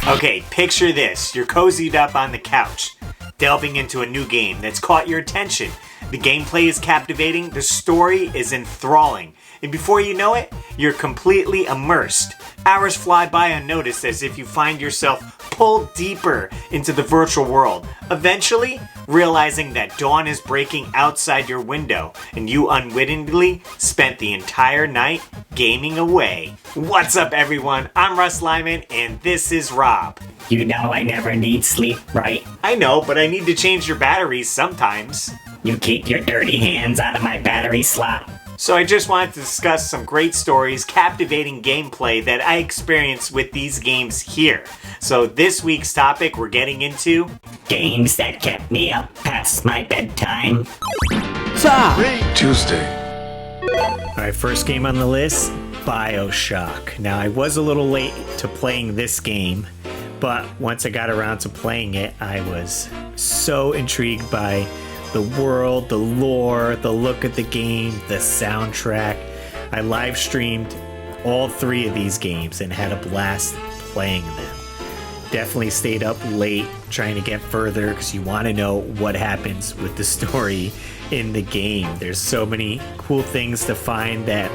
Okay, picture this. You're cozied up on the couch, delving into a new game that's caught your attention. The gameplay is captivating, the story is enthralling, and before you know it, you're completely immersed. Hours fly by unnoticed as if you find yourself pulled deeper into the virtual world, eventually realizing that dawn is breaking outside your window and you unwittingly spent the entire night gaming away. What's up, everyone? I'm RussLyman and this is Rob. You know I never need sleep, right? I know, but I need to change your batteries sometimes. You keep your dirty hands out of my battery slot. So I just wanted to discuss some great stories, captivating gameplay that I experienced with these games here. So this week's topic we're getting into... games that kept me up past my bedtime. Tuesday. Alright, first game on the list, BioShock. Now I was a little late to playing this game, but once I got around to playing it, I was so intrigued by the world, the lore, the look of the game, the soundtrack. I live streamed all three of these games and had a blast playing them. Definitely stayed up late trying to get further because you want to know what happens with the story in the game. There's so many cool things to find that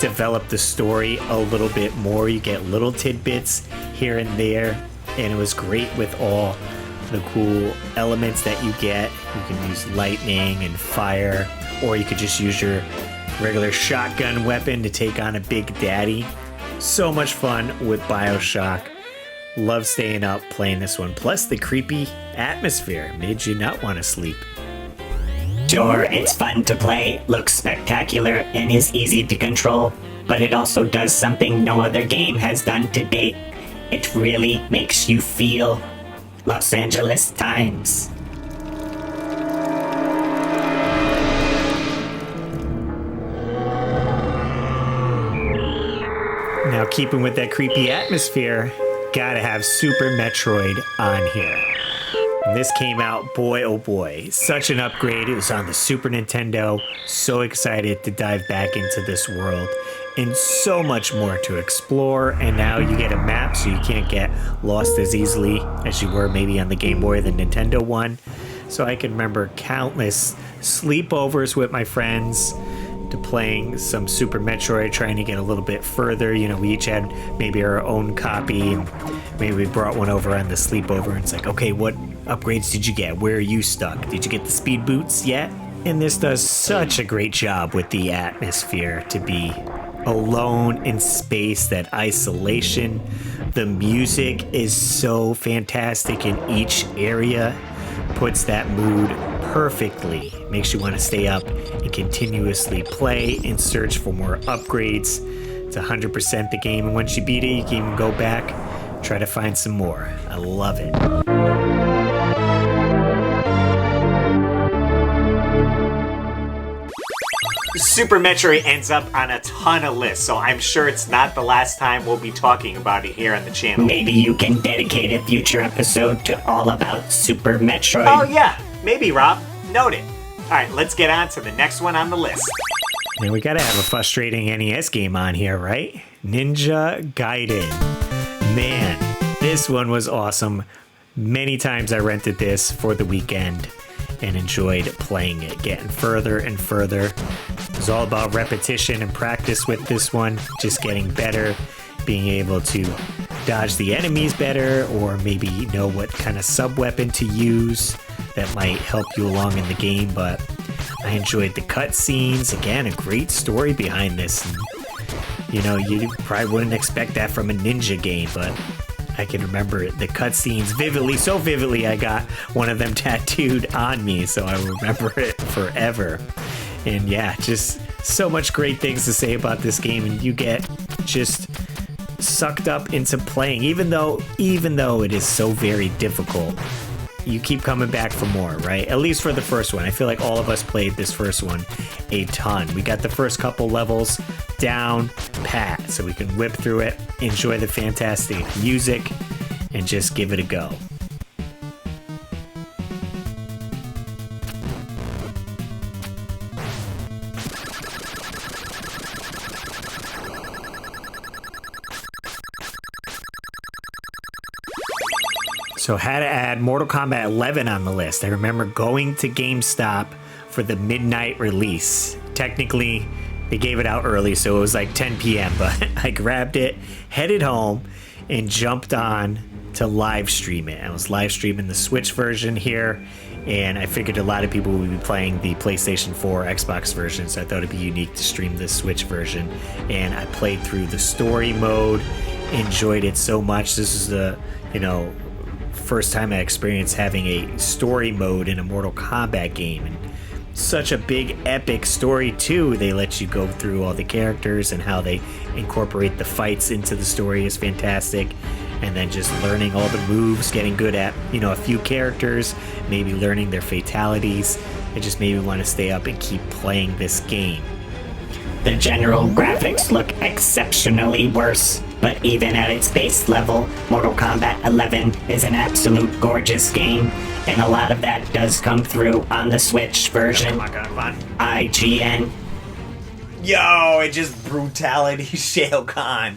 develop the story a little bit more. You get little tidbits here and there, and it was great with all the cool elements that you get. You can use lightning and fire, or you could just use your regular shotgun weapon to take on a big daddy. So much fun with BioShock. Love staying up playing this one. Plus the creepy atmosphere made you not want to sleep. Sure, it's fun to play, looks spectacular, and is easy to control, but it also does something no other game has done to date. It really makes you feel Los Angeles Times. Now, keeping with that creepy atmosphere, gotta have Super Metroid on here. When this came out, boy oh boy, such an upgrade. It was on the Super Nintendo. So excited to dive back into this world. And so much more to explore, and now you get a map so you can't get lost as easily as you were maybe on the Game Boy or the Nintendo one. So I can remember countless sleepovers with my friends to playing some Super Metroid, trying to get a little bit further. You know, we each had maybe our own copy, and maybe we brought one over on the sleepover, and it's like, okay, what upgrades did you get? Where are you stuck? Did you get the speed boots yet? And this does such a great job with the atmosphere to be alone in space, that isolation. The music is so fantastic in each area, puts that mood perfectly, makes you want to stay up and continuously play and search for more upgrades. It's 100% the game, and once you beat it, you can even go back, try to find some more. I love it. Super Metroid ends up on a ton of lists, so I'm sure it's not the last time we'll be talking about it here on the channel. Maybe you can dedicate a future episode to all about Super Metroid. Oh yeah, maybe, Rob. Note it. Alright, let's get on to the next one on the list. And we gotta have a frustrating NES game on here, right? Ninja Gaiden. Man, this one was awesome. Many times I rented this for the weekend and enjoyed playing it, getting further and further. It was all about repetition and practice with this one, just getting better, being able to dodge the enemies better, or maybe know what kind of sub-weapon to use that might help you along in the game. But I enjoyed the cutscenes. Again, a great story behind this. And, you know, you probably wouldn't expect that from a ninja game, but I can remember the cutscenes vividly, so vividly I got one of them tattooed on me, so I remember it forever. And yeah, just so much great things to say about this game, and you get just sucked up into playing, even though it is so very difficult. You keep coming back for more, right? At least for the first one. I feel like all of us played this first one a ton. We got the first couple levels down pat, so we can whip through it, enjoy the fantastic music, and just give it a go. So had to add Mortal Kombat 11 on the list. I remember going to GameStop for the midnight release. Technically, they gave it out early, so it was like 10 p.m., but I grabbed it, headed home, and jumped on to live stream it. I was live streaming the Switch version here, and I figured a lot of people would be playing the PlayStation 4 Xbox version, so I thought it'd be unique to stream the Switch version. And I played through the story mode, enjoyed it so much. This is the, first time I experienced having a story mode in a Mortal Kombat game. And such a big epic story too. They let you go through all the characters, and how they incorporate the fights into the story is fantastic. And then just learning all the moves, getting good at a few characters, maybe learning their fatalities. It just made me want to stay up and keep playing this game. The general graphics look exceptionally worse, but even at its base level, Mortal Kombat 11 is an absolute gorgeous game, and a lot of that does come through on the Switch version. IGN. Yo, it just brutality Shao Kahn.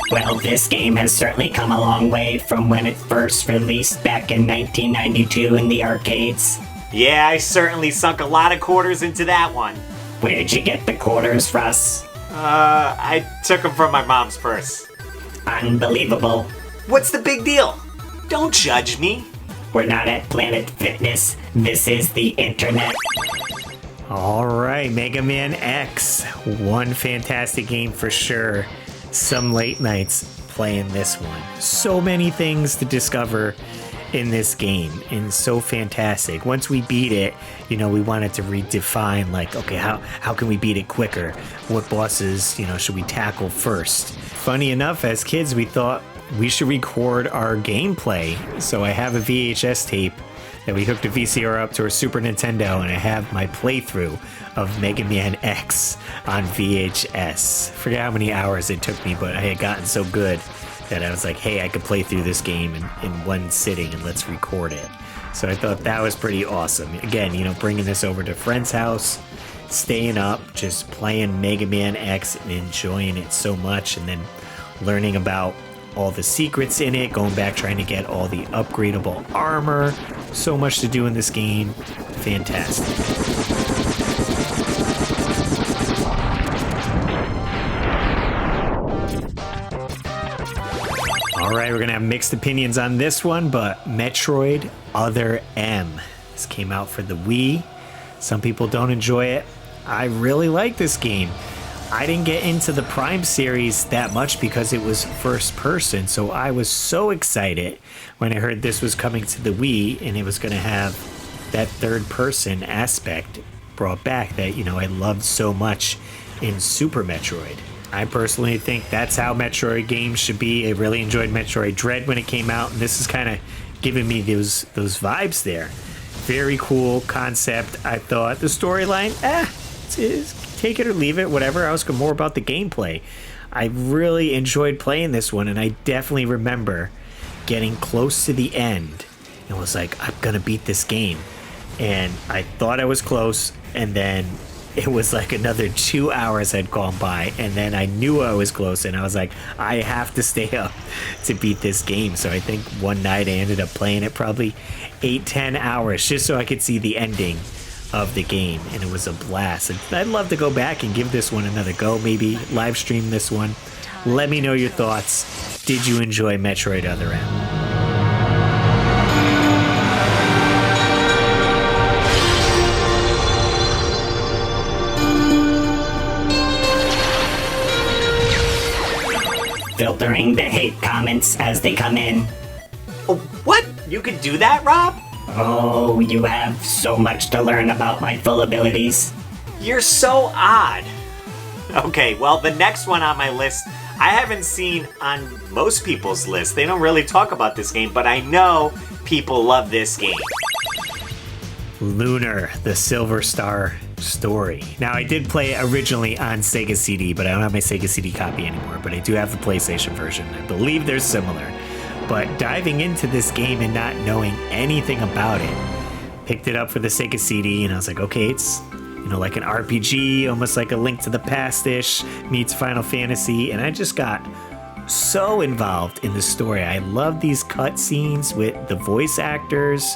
Well, this game has certainly come a long way from when it first released back in 1992 in the arcades. Yeah, I certainly sunk a lot of quarters into that one. Where'd you get the quarters, Russ? I took them from my mom's purse. Unbelievable. What's the big deal? Don't judge me. We're not at Planet Fitness. This is the internet. All right, Mega Man X. One fantastic game for sure. Some late nights playing this one. So many things to discover in this game, and so fantastic. Once we beat it, we wanted to redefine, okay, how can we beat it quicker? What bosses, should we tackle first? Funny enough, as kids, we thought we should record our gameplay. So I have a VHS tape that we hooked a VCR up to our Super Nintendo, and I have my playthrough of Mega Man X on VHS. Forget how many hours it took me, but I had gotten so good that I was like, hey, I could play through this game in one sitting, and let's record it. So I thought that was pretty awesome. Again, bringing this over to a friend's house, staying up, just playing Mega Man X and enjoying it so much, and then learning about all the secrets in it, going back trying to get all the upgradable armor. So much to do in this game. Fantastic. All right, we're going to have mixed opinions on this one, but Metroid Other M. This came out for the Wii. Some people don't enjoy it. I really like this game. I didn't get into the Prime series that much because it was first person, so I was so excited when I heard this was coming to the Wii and it was going to have that third person aspect brought back that, I loved so much in Super Metroid. I personally think that's how Metroid games should be. I really enjoyed Metroid Dread when it came out, and this is kind of giving me those vibes there. Very cool concept. I thought the storyline, take it or leave it, whatever. I was more about the gameplay. I really enjoyed playing this one, and I definitely remember getting close to the end and was like, I'm gonna beat this game. And I thought I was close, and then it was like another 2 hours had gone by, and then I knew I was close, and I was like, I have to stay up to beat this game. So I think one night I ended up playing it probably 8-10 hours just so I could see the ending of the game, and it was a blast. And I'd love to go back and give this one another go, maybe live stream this one. Let me know your thoughts. Did you enjoy Metroid Other M? Filtering the hate comments as they come in. Oh, what? You could do that, Rob? Oh, you have so much to learn about my full abilities. You're so odd. Okay, well, the next one on my list, I haven't seen on most people's list. They don't really talk about this game, but I know people love this game. Lunar, the Silver Star Story. Now, I did play it originally on Sega CD, but I don't have my Sega CD copy anymore, but I do have the PlayStation version. I believe they're similar. But diving into this game and not knowing anything about it, picked it up for the Sega CD, and I was like, okay, it's like an RPG, almost like a Link to the Past-ish meets Final Fantasy, and I just got so involved in the story. I love these cutscenes with the voice actors.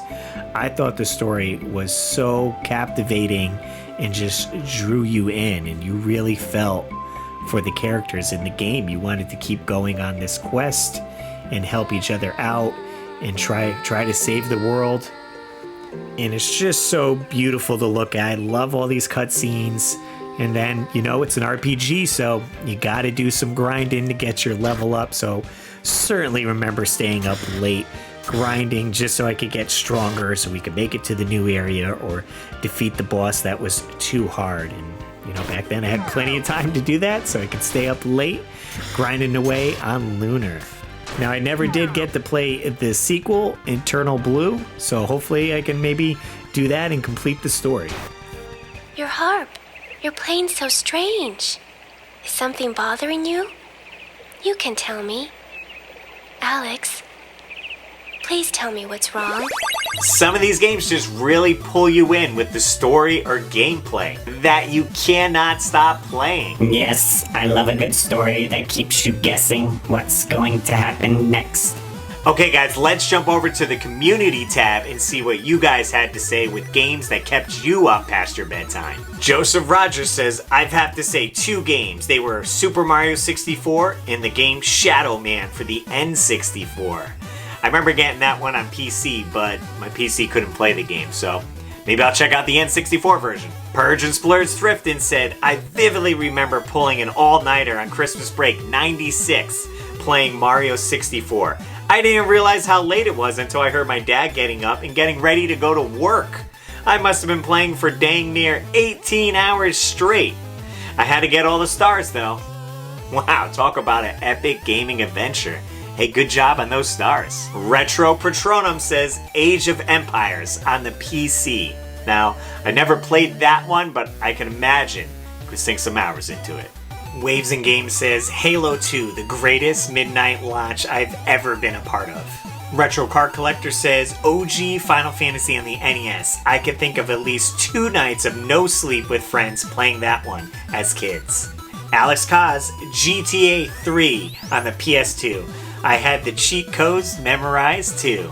I thought the story was so captivating and just drew you in, and you really felt for the characters in the game. You wanted to keep going on this quest and help each other out and try to save the world. And it's just so beautiful to look at. I love all these cutscenes. And then, it's an RPG, so you gotta do some grinding to get your level up. So certainly remember staying up late, grinding just so I could get stronger, so we could make it to the new area or defeat the boss that was too hard. And, back then I had plenty of time to do that, so I could stay up late, grinding away on Lunar. Now, I never did get to play the sequel, Eternal Blue, so hopefully I can maybe do that and complete the story. Your harp. You're playing so strange. Is something bothering you? You can tell me. Alex, please tell me what's wrong. Some of these games just really pull you in with the story or gameplay that you cannot stop playing. Yes, I love a good story that keeps you guessing what's going to happen next. Okay guys, let's jump over to the community tab and see what you guys had to say with games that kept you up past your bedtime. Joseph Rogers says, I've had to say 2 games. They were Super Mario 64 and the game Shadow Man for the N64. I remember getting that one on PC, but my PC couldn't play the game, so maybe I'll check out the N64 version. Purge and Splurge Thrifton said, I vividly remember pulling an all-nighter on Christmas break 96 playing Mario 64. I didn't realize how late it was until I heard my dad getting up and getting ready to go to work. I must have been playing for dang near 18 hours straight. I had to get all the stars though. Wow, talk about an epic gaming adventure. Hey, good job on those stars. Retro Patronum says Age of Empires on the PC. Now, I never played that one, but I can imagine I could sink some hours into it. Waves and Games says Halo 2, the greatest midnight launch I've ever been a part of. Retro Card Collector says OG Final Fantasy on the NES. I could think of at least 2 nights of no sleep with friends playing that one as kids. Alex Kaz, GTA 3 on the PS2. I had the cheat codes memorized too.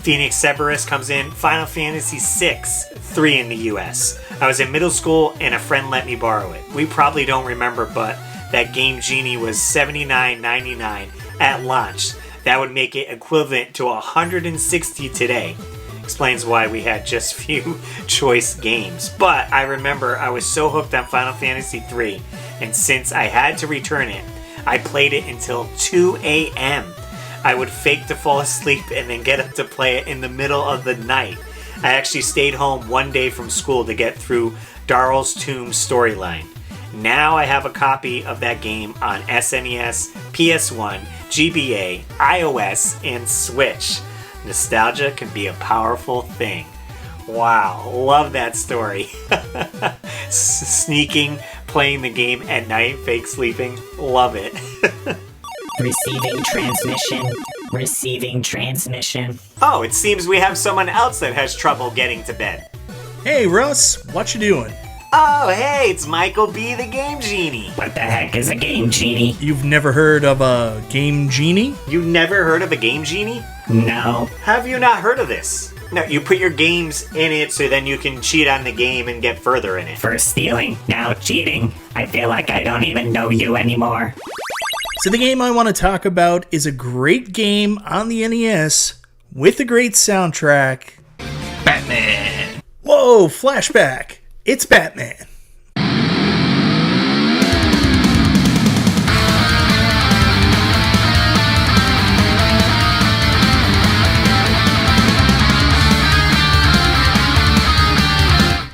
Phoenix Cerberus comes in, Final Fantasy VI, 3 in the US. I was in middle school and a friend let me borrow it. We probably don't remember, but that Game Genie was $79.99 at launch. That would make it equivalent to $160 today. Explains why we had just few choice games. But I remember I was so hooked on Final Fantasy III, and since I had to return it, I played it until 2 a.m. I would fake to fall asleep and then get up to play it in the middle of the night. I actually stayed home one day from school to get through Daryl's Tomb storyline. Now I have a copy of that game on SNES, PS1, GBA, iOS, and Switch. Nostalgia can be a powerful thing. Wow, love that story. Sneaking, playing the game at night, fake sleeping, love it. Receiving transmission. Receiving transmission. Oh, it seems we have someone else that has trouble getting to bed. Hey Russ, what you doing? Oh, hey, it's Michael B. the Game Genie. What the heck is a Game Genie? You've never heard of a Game Genie? You never heard of a Game Genie? No. Have you not heard of this? No, you put your games in it so then you can cheat on the game and get further in it. First stealing, now cheating. I feel like I don't even know you anymore. So the game I want to talk about is a great game on the NES with a great soundtrack. Batman! Whoa, flashback. It's Batman.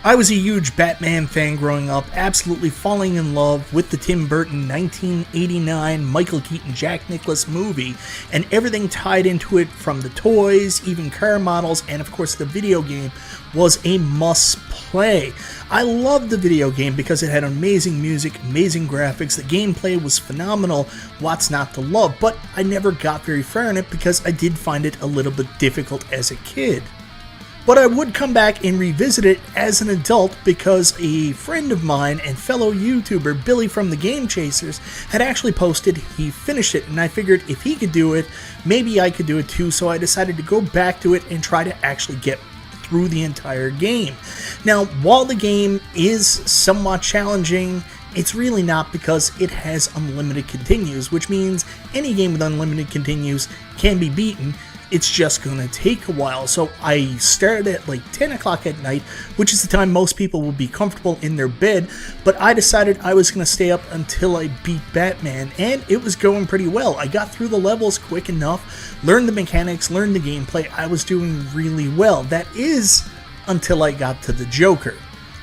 I was a huge Batman fan growing up, absolutely falling in love with the Tim Burton 1989 Michael Keaton Jack Nicklaus movie, and everything tied into it, from the toys, even car models, and of course the video game was a must play. I loved the video game because it had amazing music, amazing graphics, the gameplay was phenomenal, what's not to love, but I never got very far in it because I did find it a little bit difficult as a kid. But I would come back and revisit it as an adult because a friend of mine and fellow YouTuber, Billy from the Game Chasers, had actually posted he finished it, and I figured if he could do it, maybe I could do it too, so I decided to go back to it and try to actually get through the entire game. Now, while the game is somewhat challenging, it's really not, because it has unlimited continues, which means any game with unlimited continues can be beaten. It's just gonna take a while. So I started at like 10 o'clock at night, which is the time most people will be comfortable in their bed, but I decided I was gonna stay up until I beat Batman, and it was going pretty well. I got through the levels quick enough, learned the mechanics, learned the gameplay. I was doing really well. That is until I got to the Joker.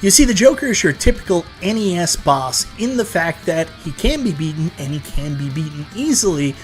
You see, the Joker is your typical NES boss in the fact that he can be beaten, and he can be beaten easily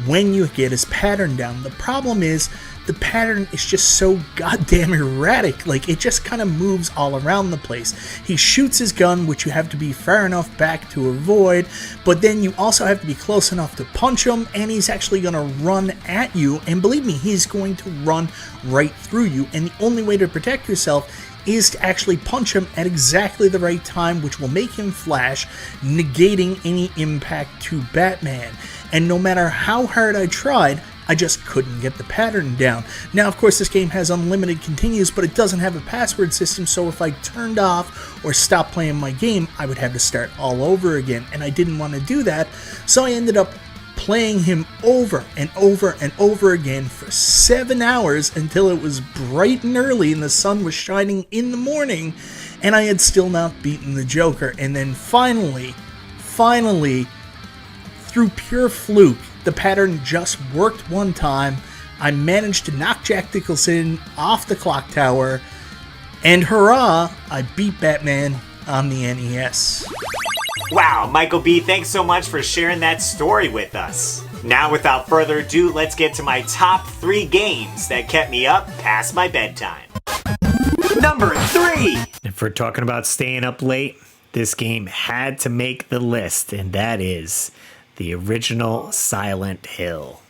when you get his pattern down. The problem is the pattern is just so goddamn erratic. Like, it just kind of moves all around the place. He shoots his gun, which you have to be far enough back to avoid, but then you also have to be close enough to punch him, and he's actually going to run at you, and believe me, he's going to run right through you, and the only way to protect yourself is to actually punch him at exactly the right time, which will make him flash, negating any impact to Batman. And no matter how hard I tried, I just couldn't get the pattern down. Now, of course, this game has unlimited continues, but it doesn't have a password system, so if I turned off or stopped playing my game, I would have to start all over again, and I didn't want to do that, so I ended up playing him over and over and over again for 7 hours until it was bright and early and the sun was shining in the morning, and I had still not beaten the Joker. And then finally, through pure fluke, the pattern just worked one time. I managed to knock Jack Nicholson off the clock tower, and hurrah, I beat Batman on the NES. Wow, Michael B., thanks so much for sharing that story with us. Now, without further ado, let's get to my top 3 games that kept me up past my bedtime. Number 3! If we're talking about staying up late, this game had to make the list, and that is the original Silent Hill.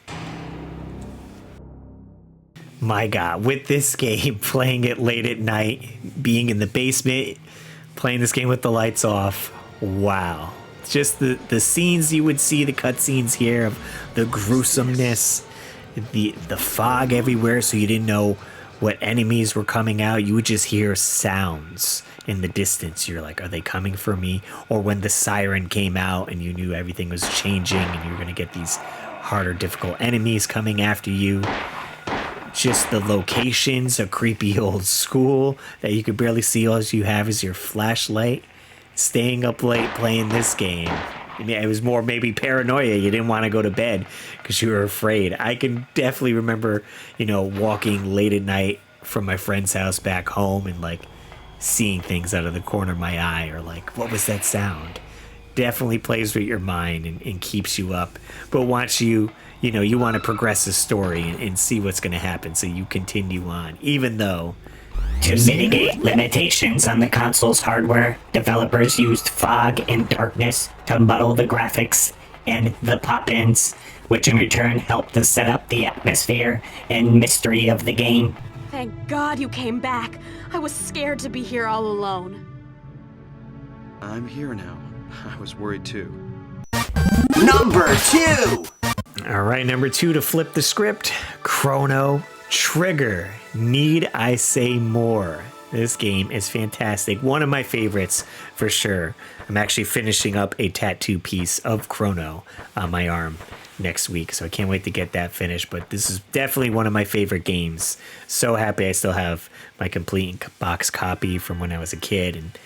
My God, with this game, playing it late at night, being in the basement, playing this game with the lights off, wow. Just the scenes you would see, the cutscenes here of the gruesomeness, the fog everywhere, so you didn't know what enemies were coming out. You would just hear sounds in the distance. You're like, are they coming for me? Or when the siren came out and you knew everything was changing and you were going to get these harder, difficult enemies coming after you. Just the locations, a creepy old school that you could barely see. All you have is your flashlight. Staying up late playing this game. I mean, it was more maybe paranoia. You didn't want to go to bed because you were afraid. I can definitely remember, walking late at night from my friend's house back home and like seeing things out of the corner of my eye, or like, what was that sound? Definitely plays with your mind and keeps you up. But once you want to progress the story and see what's going to happen, so you continue on, even though. To mitigate limitations on the console's hardware, developers used fog and darkness to muddle the graphics and the pop-ins, which in return helped to set up the atmosphere and mystery of the game. Thank God you came back. I was scared to be here all alone. I'm here now. I was worried too. Number 2! All right, number 2 to flip the script, Chrono Trigger. Need I say more? This game is fantastic. One of my favorites for sure. I'm actually finishing up a tattoo piece of Chrono on my arm next week, so I can't wait to get that finished. But this is definitely one of my favorite games. So happy I still have my complete box copy from when I was a kid. And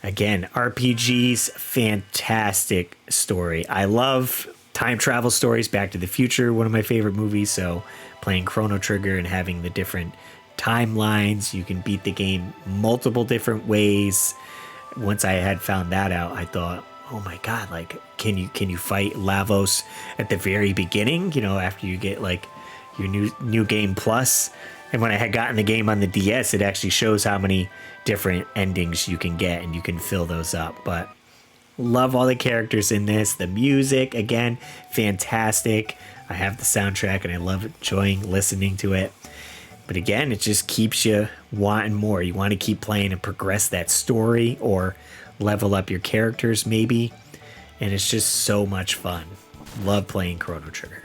again, RPGs, fantastic story. I love time travel stories. Back to the Future, one of my favorite movies. So playing Chrono Trigger and having the different timelines, you can beat the game multiple different ways. Once I had found that out, I thought, oh my God, like, can you fight Lavos at the very beginning, after you get like your new game plus? And when I had gotten the game on the DS, it actually shows how many different endings you can get, and you can fill those up. But love all the characters in this. The music, again, fantastic. I have the soundtrack and I love enjoying listening to it. But again, it just keeps you wanting more. You want to keep playing and progress that story or level up your characters maybe. And it's just so much fun. Love playing Chrono Trigger.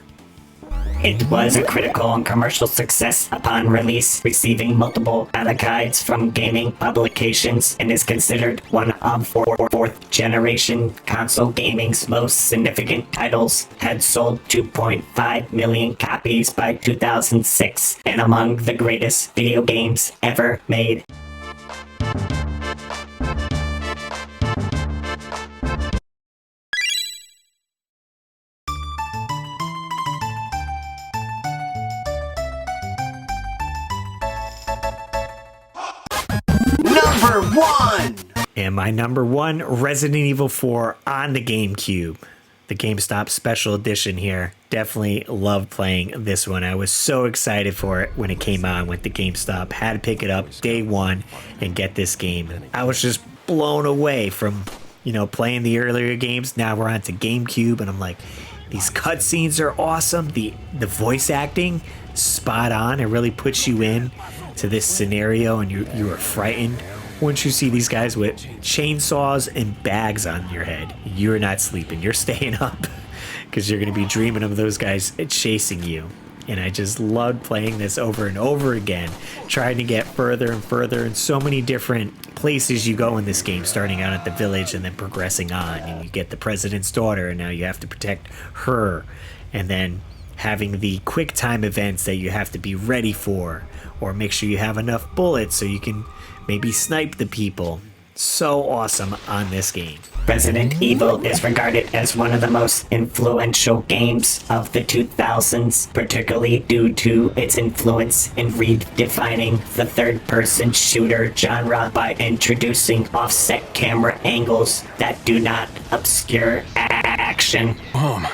It was a critical and commercial success upon release, receiving multiple accolades from gaming publications, and is considered one of fourth generation console gaming's most significant titles. Had sold 2.5 million copies by 2006, and among the greatest video games ever made. Number 1! And my number 1, Resident Evil 4 on the GameCube. The GameStop Special Edition here. Definitely loved playing this one. I was so excited for it when it came out. I went to GameStop, had to pick it up day one and get this game. I was just blown away from, playing the earlier games. Now we're on to GameCube, and I'm like, these cutscenes are awesome. The voice acting, spot on. It really puts you in to this scenario, and you are frightened once you see these guys with chainsaws and bags on your head. You're not sleeping. You're staying up because you're going to be dreaming of those guys chasing you. And I just loved playing this over and over again, trying to get further and further, and so many different places you go in this game, starting out at the village and then progressing on, and you get the president's daughter, and now you have to protect her, and then having the quick time events that you have to be ready for, or make sure you have enough bullets so you can maybe snipe the people. So awesome on this game. Resident Evil is regarded as one of the most influential games of the 2000s, particularly due to its influence in redefining the third-person shooter genre by introducing offset camera angles that do not obscure action. Mom.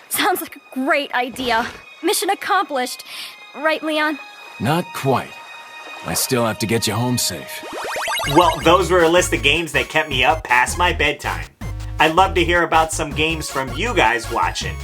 Sounds like a great idea. Mission accomplished. Right, Leon? Not quite. I still have to get you home safe. Well, those were a list of games that kept me up past my bedtime. I'd love to hear about some games from you guys watching.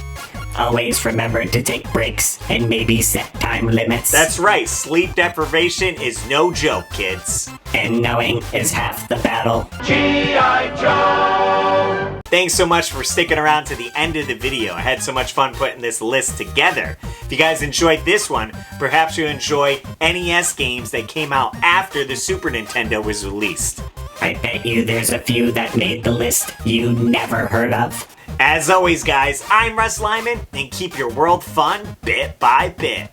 Always remember to take breaks and maybe set time limits. That's right, sleep deprivation is no joke, kids. And knowing is half the battle. G.I. Joe! Thanks so much for sticking around to the end of the video. I had so much fun putting this list together. If you guys enjoyed this one, perhaps you enjoy NES games that came out after the Super Nintendo was released. I bet you there's a few that made the list you never heard of. As always, guys, I'm RussLyman, and keep your world fun bit by bit.